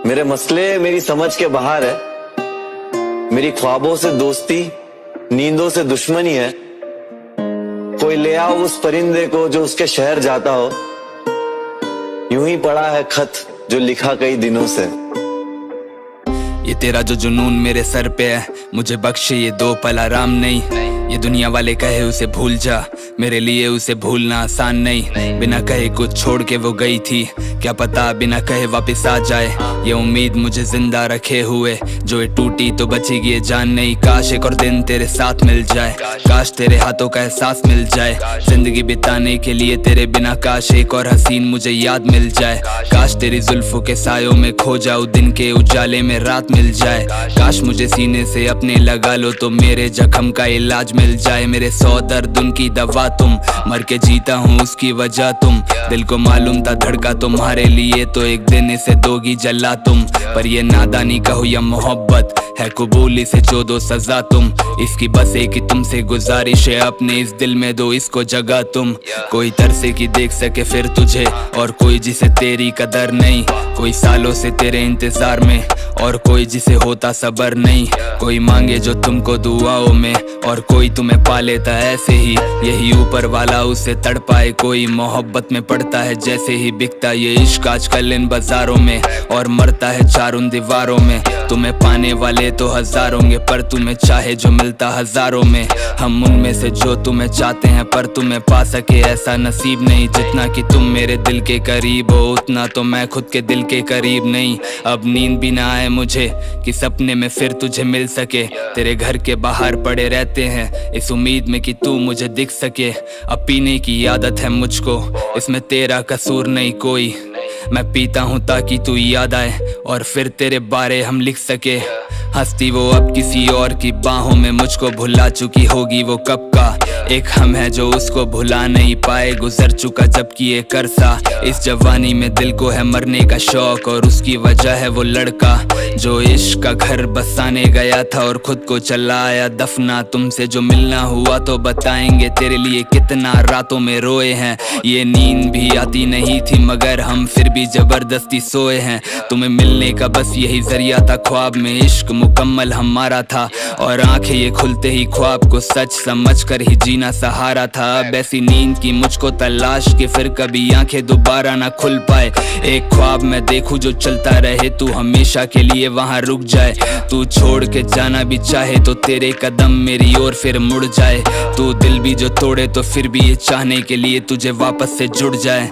मेरे मसले मेरी समझ के बाहर है। मेरी ख्वाबों से दोस्ती, नींदों से दुश्मनी है। कोई ले आओ उस परिंदे को जो उसके शहर जाता हो। यूं ही पड़ा है खत जो लिखा कई दिनों से। ये तेरा जो जुनून मेरे सर पे है, मुझे बख्शे ये 2 पल आराम नहीं। ये दुनिया वाले कहे उसे भूल जा, मेरे लिए उसे भूलना आसान नहीं। बिना कहे कुछ छोड़ के वो गई थी, क्या पता बिना कहे वापस आ जाए। ये उम्मीद मुझे जिंदा रखे हुए, जो ये टूटी तो बचेगी ये जान नहीं। काश एक और दिन तेरे साथ मिल जाए, काश तेरे हाथों का एहसास मिल जाए। जिंदगी बिताने के लिए तेरे बिना काश एक और हसीन मुझे याद मिल जाए। काश तेरी जुल्फों के सायों में खो जाऊं, दिन के उजाले में रात मिल जाए। काश मुझे सीने से अपने लगा लो तो मेरे जख्म का इलाज मिल जाए। मेरे 100 दर्द उनकी दवा तुम, मर के जीता हूँ उसकी वजह तुम। दिल को मालूम था धड़का तुम्हारे लिए, तो एक दिन इसे दोगी जला तुम। पर ये नादानी कहो या मोहब्बत है, कबूली से जो दो सजा तुम। इसकी बस एक ही तुमसे गुजारिश है, अपने इस दिल में दो इसको जगह तुम। कोई तरसे की देख सके फिर तुझे, और कोई जिसे तेरी कदर नहीं। कोई सालों से तेरे इंतजार में, और कोई जिसे होता सबर नहीं। कोई मांगे जो तुमको दुआओं में, और कोई तुम्हें पा लेता ऐसे ही। यही ऊपर वाला उसे तड़पाए, कोई मोहब्बत में पड़ता है जैसे ही बिकता ये इश्क आजकल इन बाजारों में, और मरता है चार उन दीवारों में। तुम्हें पाने वाले तो हजार होंगे, पर तुम्हें चाहे जो मिलता हजारों में। हम उनमें से जो तुम्हें चाहते हैं, पर तुम्हें पा सके ऐसा नसीब नहीं। जितना कि तुम मेरे दिल के करीब हो, उतना तो मैं खुद के दिल के करीब नहीं। अब नींद भी ना आए मुझे कि सपने में फिर तुझे मिल सके। तेरे घर के बाहर पड़े रहते हैं इस उम्मीद में कि तू मुझे दिख सके। अब पीने की आदत है मुझको, इसमें तेरा कसूर नहीं कोई। मैं पीता हूँ ताकि तू याद आए, और फिर तेरे बारे हम लिख सके। हंसती वो अब किसी और की बाहों में, मुझको भुला चुकी होगी वो कब का। एक हम है जो उसको भुला नहीं पाए, गुजर चुका जबकि एक अरसा। इस जवानी में दिल को है मरने का शौक, और उसकी वजह है वो लड़का जो इश्क का घर बसाने गया था और खुद को चला आया दफना। तुमसे जो मिलना हुआ तो बताएंगे, तेरे लिए कितना रातों में रोए हैं। ये नींद भी आती नहीं थी मगर हम फिर भी जबरदस्ती सोए हैं। तुम्हें मिलने का बस यही जरिया था, ख्वाब में इश्क मुकम्मल हमारा था। और आंखें ये खुलते ही ख्वाब को सच समझ कर ही जीना सहारा था। अब ऐसी नींद की मुझको तलाश के फिर कभी आंखें दोबारा ना खुल पाए। एक ख्वाब मैं देखूं जो चलता रहे, तू हमेशा के लिए वहां रुक जाए। तू छोड़ के जाना भी चाहे तो तेरे कदम मेरी ओर फिर मुड़ जाए। तू दिल भी जो तोड़े तो फिर भी ये चाहने के लिए तुझे वापस से जुड़ जाए।